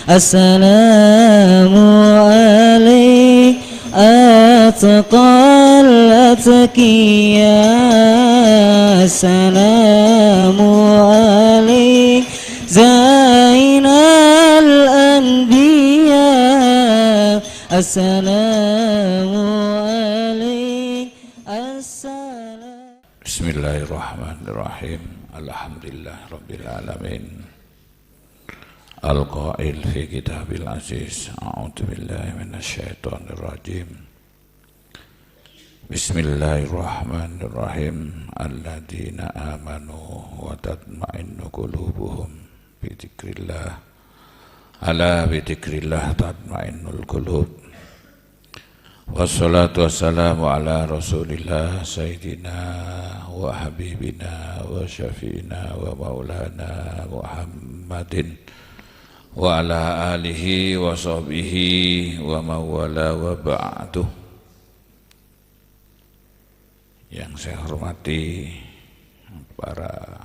Assalamu alaik atqal atqiya. Assalamu alaik zainal anbiya. Assalamu alaik. Bismillahirrahmanirrahim. Alhamdulillah rabbil alamin. Al-qail fi kitabil aziz. A'udzu billahi minasyaitonir rajim. Bismillahirrahmanirrahim. Alladzina amanu wa tatma'innu qulubuhum bi dzikrillah. Ala bi dzikrillah tatma'innul qulub. Wassalatu wassalamu ala rasulillah sayyidina wa habibina wa syafi'ina wa maulana Muhammadin wa ala alihi wa sahbihi wa mawala wa ba'du. Yang saya hormati para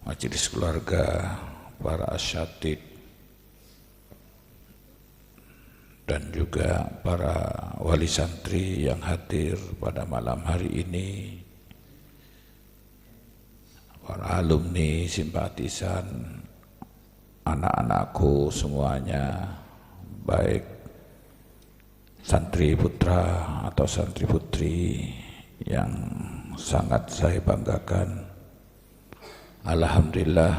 majelis keluarga, para asyatid, dan juga para wali santri yang hadir pada malam hari ini, para alumni, simpatisan, anak-anakku semuanya, baik santri putra atau santri putri yang sangat saya banggakan. Alhamdulillah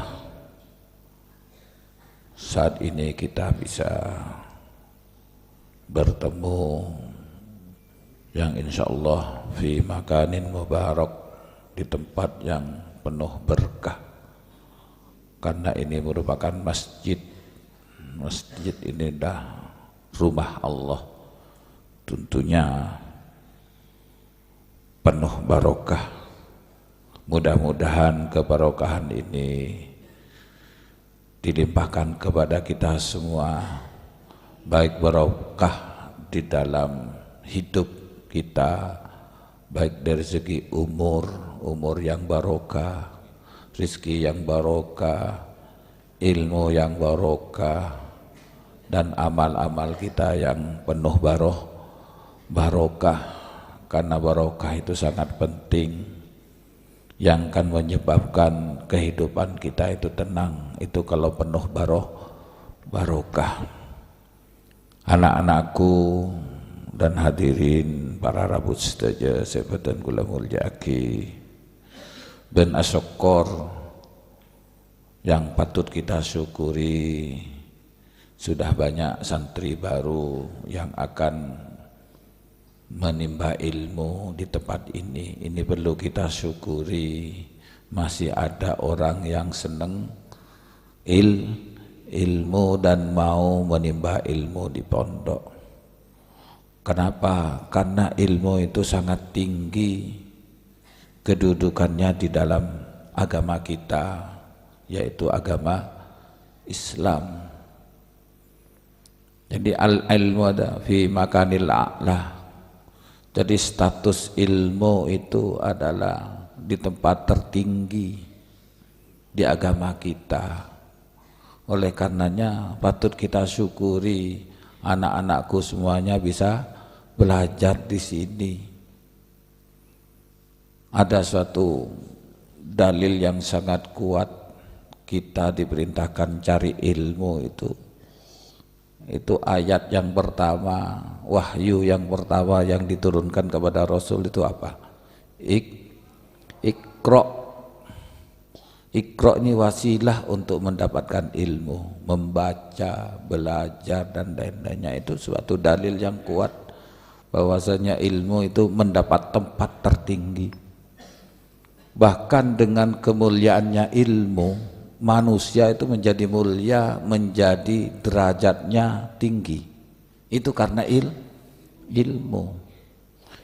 saat ini kita bisa bertemu yang insyaallah fi makanin mubarak, di tempat yang penuh berkah, karena ini merupakan masjid. Masjid ini dah rumah Allah, tentunya penuh barokah. Mudah-mudahan kebarokahan ini dilimpahkan kepada kita semua, baik barokah di dalam hidup kita, baik dari segi umur yang barokah, rizki yang barokah, ilmu yang barokah, dan amal-amal kita yang penuh barokah. Karena barokah itu sangat penting, yang akan menyebabkan kehidupan kita itu tenang, itu kalau penuh barokah. Anak-anakku dan hadirin para rabut sedaja, sebatan kula mulyaki ben asyokor, yang patut kita syukuri, sudah banyak santri baru yang akan menimba ilmu di tempat ini. Ini perlu kita syukuri. Masih ada orang yang senang ilmu dan mau menimba ilmu di pondok. Kenapa? Karena ilmu itu sangat tinggi kedudukannya di dalam agama kita, yaitu agama Islam. Jadi al-ilmu ada fi makanil a'la. Jadi status ilmu itu adalah di tempat tertinggi di agama kita. Oleh karenanya patut kita syukuri, anak-anakku semuanya bisa belajar di sini. Ada suatu dalil yang sangat kuat, kita diperintahkan cari ilmu itu ayat yang pertama, wahyu yang pertama yang diturunkan kepada Rasul itu apa? Iqra ini wasilah untuk mendapatkan ilmu, membaca, belajar dan lain-lainnya. Itu suatu dalil yang kuat bahwasanya ilmu itu mendapat tempat tertinggi. Bahkan dengan kemuliaannya ilmu, manusia itu menjadi mulia, menjadi derajatnya tinggi. Itu karena ilmu.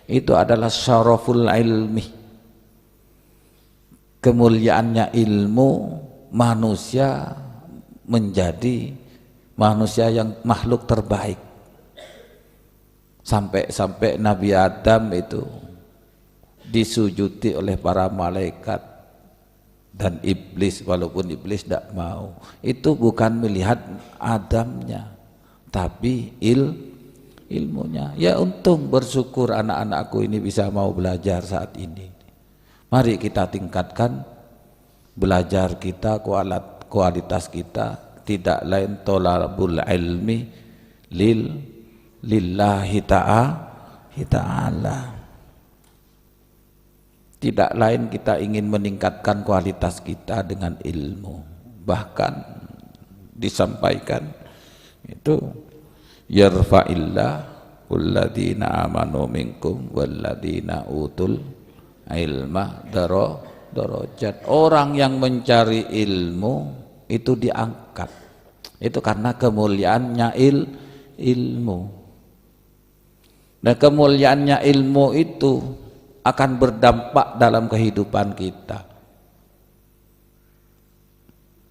Itu adalah syaraful ilmi. Kemuliaannya ilmu, manusia menjadi manusia yang makhluk terbaik. Sampai Nabi Adam itu disujudi oleh para malaikat Dan iblis, walaupun iblis tidak mau, itu bukan melihat Adamnya, tapi ilmunya. Ya untung, bersyukur anak-anakku ini bisa mau belajar saat ini. Mari kita tingkatkan belajar kita, kualitas kita, tidak lain tolabul ilmi lillahi ta'ala. Tidak lain kita ingin meningkatkan kualitas kita dengan ilmu. Bahkan disampaikan itu yarfa'illah walladina amanu minkum walladina utul ilma darajat. Orang yang mencari ilmu itu diangkat. Itu karena kemuliaannya ilmu. Nah, kemuliaannya ilmu itu akan berdampak dalam kehidupan kita,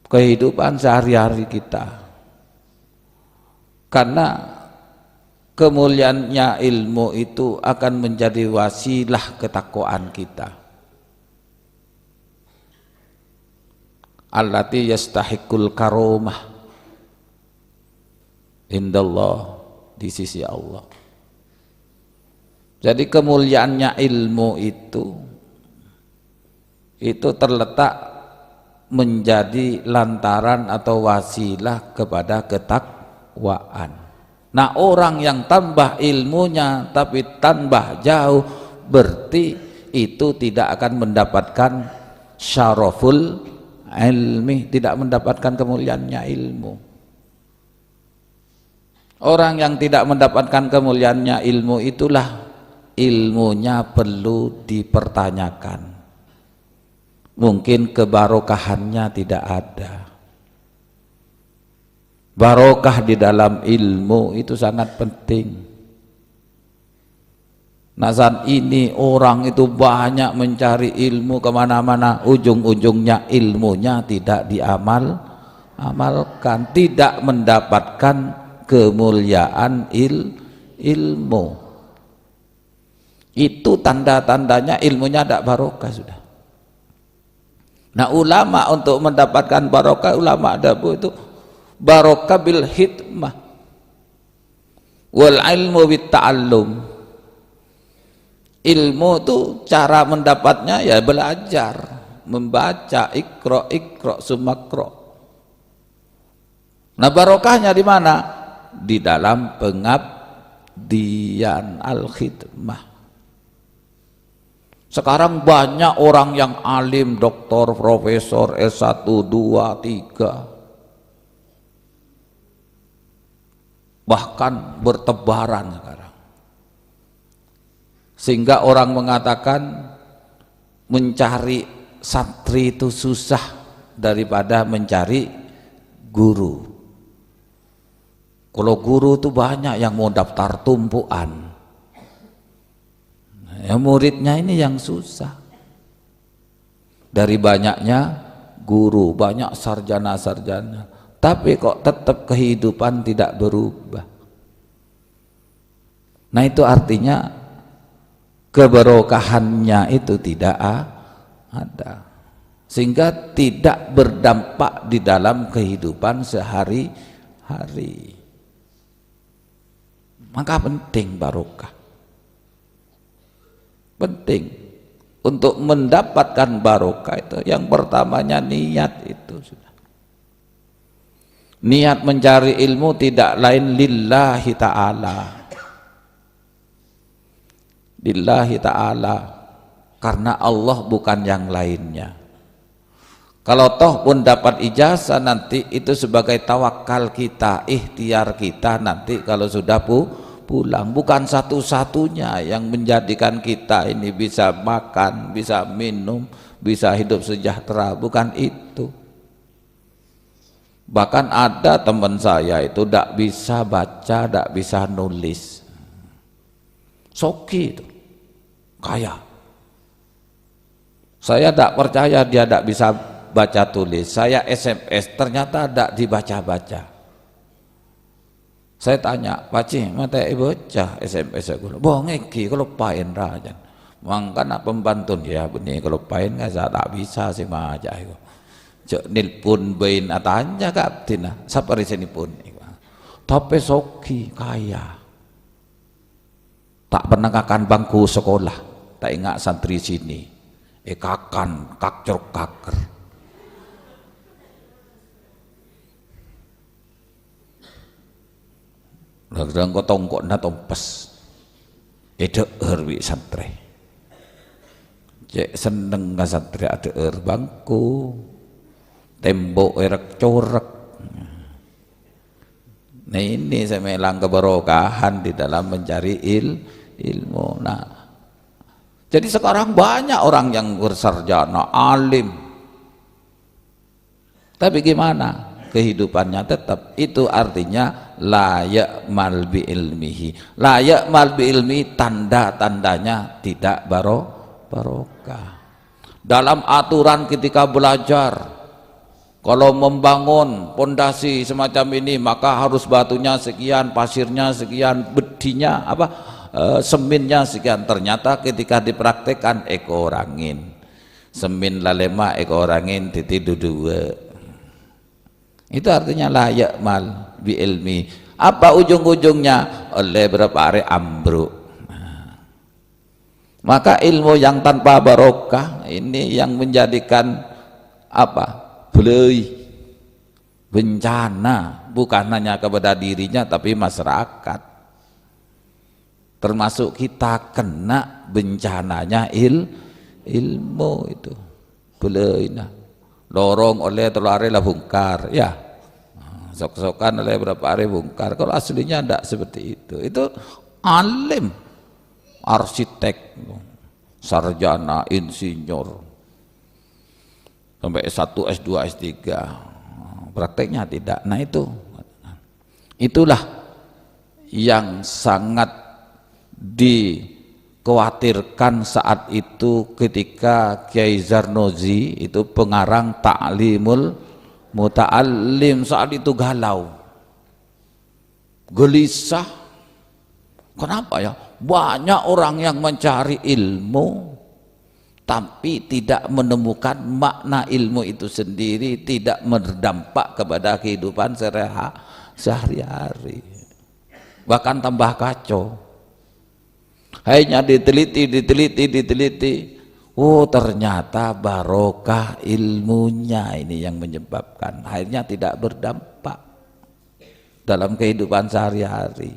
kehidupan sehari-hari kita, karena kemuliaannya ilmu itu akan menjadi wasilah ketakwaan kita, allati yastahiqul karomah indallah, di sisi Allah. Jadi kemuliaannya ilmu itu terletak menjadi lantaran atau wasilah kepada ketakwaan. Nah, orang yang tambah ilmunya tapi tambah jauh, berarti itu tidak akan mendapatkan syaraful ilmi, tidak mendapatkan kemuliaannya ilmu. Orang yang tidak mendapatkan kemuliaannya ilmu itulah ilmunya perlu dipertanyakan. Mungkin kebarokahannya tidak ada. Barokah di dalam ilmu itu sangat penting. Nah, saat ini orang itu banyak mencari ilmu kemana-mana, ujung-ujungnya ilmunya tidak amalkan, tidak mendapatkan kemuliaan ilmu. Itu tanda-tandanya ilmunya tidak barokah sudah. Nah, ulama untuk mendapatkan barokah, ulama ada itu barokah bil hikmah wal ilmu bit ta'allum. Ilmu itu cara mendapatnya ya belajar, membaca, ikra sumakra. Nah, barokahnya di mana? Di dalam pengabdian al-khidmah. Sekarang banyak orang yang alim, doktor, profesor, S1, 2, 3, bahkan bertebaran sekarang. Sehingga orang mengatakan mencari santri itu susah daripada mencari guru. Kalau guru itu banyak yang mau daftar tumpuan, ya muridnya ini yang susah. Dari banyaknya guru, banyak sarjana-sarjana, tapi kok tetap kehidupan tidak berubah. Nah, itu artinya keberokahannya itu tidak ada, sehingga tidak berdampak di dalam kehidupan sehari-hari. Maka penting barokah. Penting untuk mendapatkan barokah itu yang pertamanya niat itu sudah. Niat mencari ilmu tidak lain lillahi ta'ala. Lillahi ta'ala, karena Allah bukan yang lainnya. Kalau toh pun dapat ijazah nanti itu sebagai tawakal kita, ikhtiar kita nanti kalau sudah pulang, bukan satu-satunya yang menjadikan kita ini bisa makan, bisa minum, bisa hidup sejahtera, bukan itu. Bahkan ada teman saya itu tidak bisa baca, tidak bisa nulis, soki itu kaya. Saya tidak percaya dia tidak bisa baca tulis. Saya SMS ternyata tidak dibaca-baca. Saya tanya, Pakcik, mata ibu bocah SMS aku. Bohong iki kalau pain rajan. Mangkana pembantun ya benih kalau pain nggak saya tak bisa sih mah aja itu. Cek nilpun bain atanya kapten siapa di sini pun. Tapi soki kaya. Tak pernah kakan bangku sekolah. Tak ingat santri sini. Kakan kakcer kaker. Kadang kau tongkok na tompes. Deer santri. Cek seneng nggak santri ada bangku. Tembok erak corak. Nah ini saya melang keberokahan di dalam mencari ilmu. Nah, jadi sekarang banyak orang yang bersarjana, alim. Tapi gimana? Kehidupannya tetap. Itu artinya layak mal bi ilmihi. Layak mal bi ilmi tanda-tandanya tidak barokah. Dalam aturan ketika belajar, kalau membangun pondasi semacam ini maka harus batunya sekian, pasirnya sekian, bedinya seminnya sekian. Ternyata ketika dipraktekkan ekor angin, semin lalema ekor angin titi dua. Itu artinya layak mal bi ilmi. Apa ujung-ujungnya? Oleh berapa hari ambruk. Maka ilmu yang tanpa barokah ini yang menjadikan belai bencana, bukan hanya kepada dirinya tapi masyarakat, termasuk kita kena bencananya ilmu itu. Belai lorong oleh telari lah bungkar ya, sok-sokan oleh berapa hari bungkar. Kalau aslinya tidak seperti itu alim, arsitek, sarjana, insinyur sampai S1, S2, S3, prakteknya tidak. Nah itulah yang sangat dikhawatirkan saat itu ketika Kiai Zarnozi itu pengarang Ta'limul Muta'allim saat itu galau, gelisah. Kenapa ya? Banyak orang yang mencari ilmu tapi tidak menemukan makna ilmu itu sendiri, tidak berdampak kepada kehidupan sehari-hari, bahkan tambah kacau. Hanya diteliti, oh ternyata barokah ilmunya ini yang menyebabkan akhirnya tidak berdampak dalam kehidupan sehari-hari,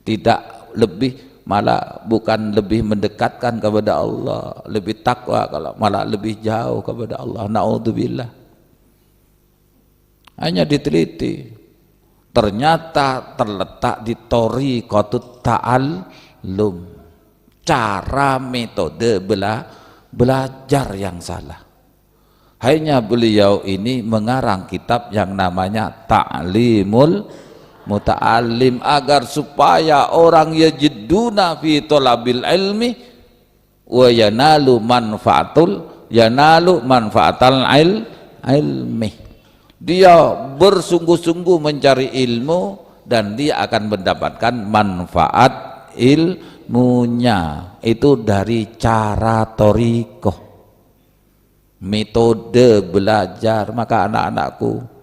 tidak lebih, malah bukan lebih mendekatkan kepada Allah, lebih takwa, kalau malah lebih jauh kepada Allah. Naudzubillah. Hanya diteliti, ternyata terletak di thoriqatut ta'allum, cara metode belajar yang salah. Hanya beliau ini mengarang kitab yang namanya Ta'limul Muta'allim agar supaya orang yajiduna fi thalabil ilmi wa yanalu manfaatal ilmi. Dia bersungguh-sungguh mencari ilmu dan dia akan mendapatkan manfaat ilmunya. Itu dari cara thoriqah, metode belajar. Maka anak-anakku,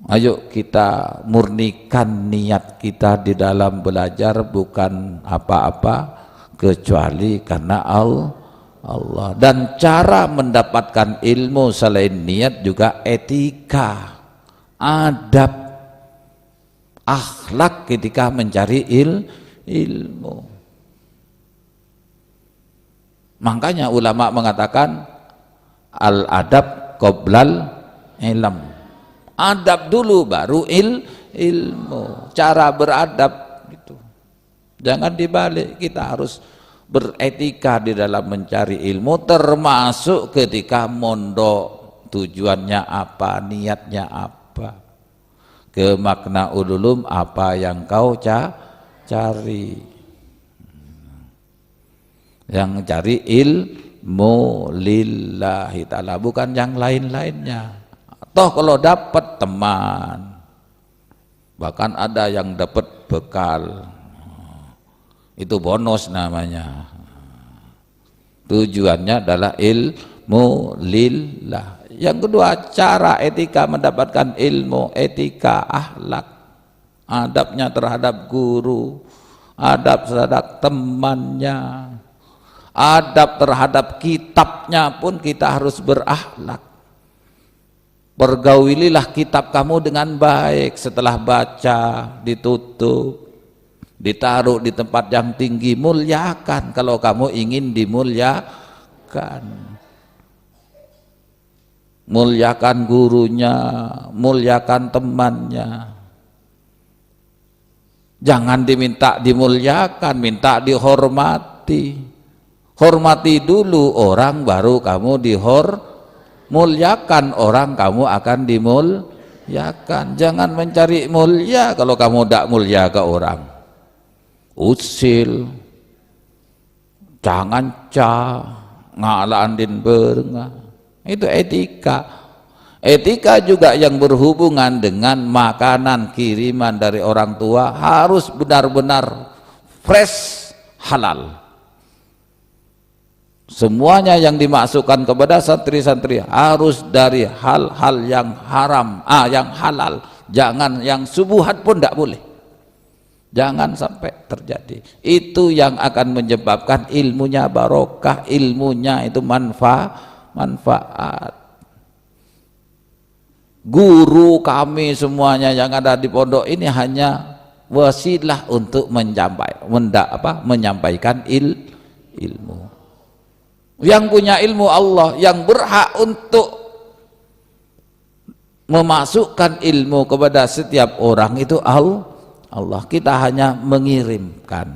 ayo kita murnikan niat kita di dalam belajar, bukan apa-apa kecuali karena Allah. Dan cara mendapatkan ilmu selain niat juga etika, adab, akhlak ketika mencari ilmu. Makanya ulama mengatakan al-adab qoblal ilm. Adab dulu baru ilmu, cara beradab gitu. Jangan dibalik, kita harus beretika di dalam mencari ilmu, termasuk ketika mondok, tujuannya apa, niatnya apa, ke makna ululum apa yang kau cari. Yang cari ilmu lillahi ta'ala, bukan yang lain-lainnya. Toh kalau dapat teman, bahkan ada yang dapat bekal, itu bonus namanya. Tujuannya adalah ilmu lillah. Yang kedua, cara etika mendapatkan ilmu, etika akhlak, adabnya terhadap guru, adab terhadap temannya, adab terhadap kitabnya pun kita harus berakhlak. Pergaulilah kitab kamu dengan baik, setelah baca ditutup, ditaruh di tempat yang tinggi, muliakan kalau kamu ingin dimuliakan. Muliakan gurunya, muliakan temannya. Jangan diminta dimuliakan, minta dihormati. Hormati dulu orang, baru kamu muliakan orang, kamu akan dimuliakan. Jangan mencari mulia kalau kamu tidak mulia ke orang. Usil, jangan ngalandin bernga. Itu etika. Etika juga yang berhubungan dengan makanan kiriman dari orang tua harus benar-benar fresh, halal. Semuanya yang dimasukkan kepada santri-santri harus dari hal-hal yang haram, yang halal. Jangan yang subuhat pun tidak boleh. Jangan sampai terjadi. Itu yang akan menyebabkan ilmunya barokah, ilmunya itu manfaat. Guru kami semuanya yang ada di pondok ini hanya wasilah untuk menyampaikan ilmu. Yang punya ilmu Allah, yang berhak untuk memasukkan ilmu kepada setiap orang itu Allah. Kita hanya mengirimkan,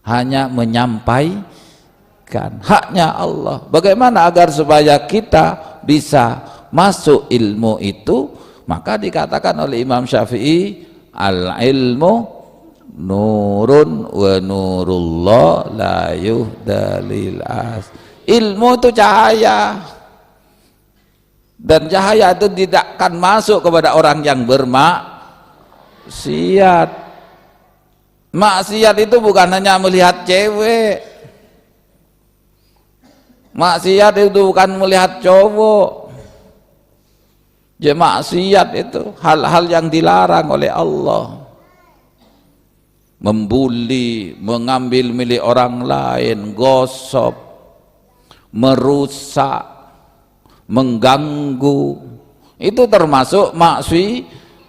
hanya menyampaikan, haknya Allah. Bagaimana agar supaya kita bisa masuk ilmu itu? Maka dikatakan oleh Imam Syafi'i, al-ilmu nurun wa nurullah la yuhdalil as. Ilmu itu cahaya, dan cahaya itu tidak akan masuk kepada orang yang bermaksiat. Maksiat itu bukan hanya melihat cewek, maksiat itu bukan melihat cowok. Maksiat itu hal-hal yang dilarang oleh Allah. Membuli, mengambil milik orang lain, gosip, merusak, mengganggu, itu termasuk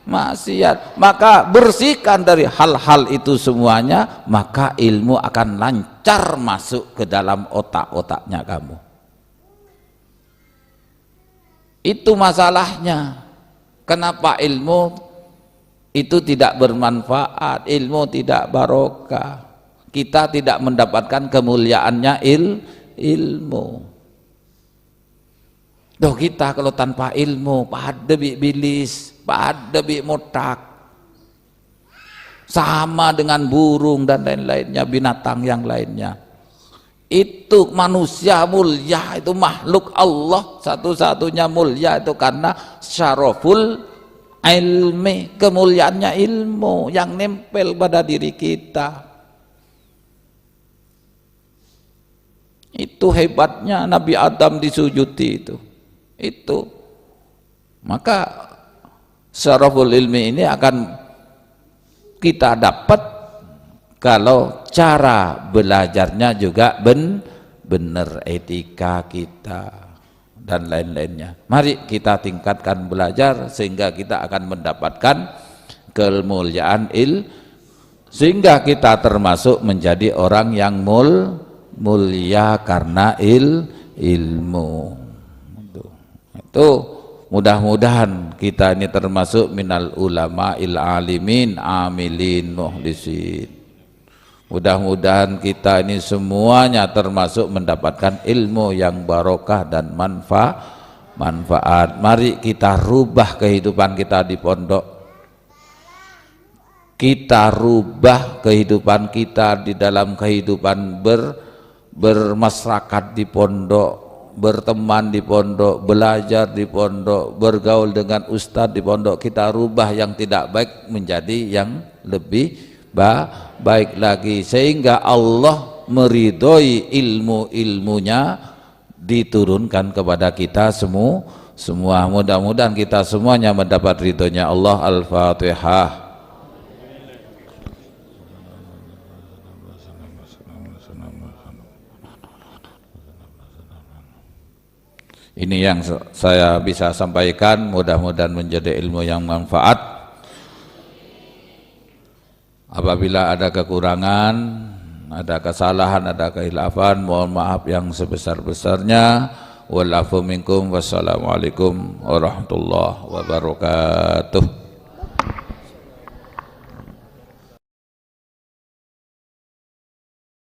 maksiat. Maka bersihkan dari hal-hal itu semuanya, maka ilmu akan lancar masuk ke dalam otak-otaknya kamu. Itu masalahnya. Kenapa ilmu itu tidak bermanfaat, ilmu tidak barokah, kita tidak mendapatkan kemuliaannya ilmu. Doh, kita kalau tanpa ilmu pada bilis, pada mutak, sama dengan burung dan lain-lainnya, binatang yang lainnya. Itu manusia mulia, itu makhluk Allah satu-satunya mulia itu karena syaraful ilmi, kemuliaannya ilmu yang nempel pada diri kita. Itu hebatnya Nabi Adam disujuti itu. Maka syaraful ilmi ini akan kita dapat kalau cara belajarnya juga benar, etika kita dan lain-lainnya. Mari kita tingkatkan belajar sehingga kita akan mendapatkan kemuliaan sehingga kita termasuk menjadi orang yang mulia karena ilmu. Itu mudah-mudahan kita ini termasuk minal ulama alimin amilin muhlisin. Mudah-mudahan kita ini semuanya termasuk mendapatkan ilmu yang barokah dan manfaat. Mari kita rubah kehidupan kita di pondok. Kita rubah kehidupan kita di dalam kehidupan bermasyarakat di pondok, berteman di pondok, belajar di pondok, bergaul dengan ustadz di pondok. Kita rubah yang tidak baik menjadi yang lebih baik lagi, sehingga Allah meridhoi ilmu-ilmunya diturunkan kepada kita semua. Mudah-mudahan kita semuanya mendapat ridhonya Allah. Al-Fatihah. Ini yang saya bisa sampaikan, mudah-mudahan menjadi ilmu yang manfaat. Apabila ada kekurangan, ada kesalahan, ada khilafan, mohon maaf yang sebesar-besarnya. Wal afu minkum. Wassalamualaikum warahmatullahi wabarakatuh.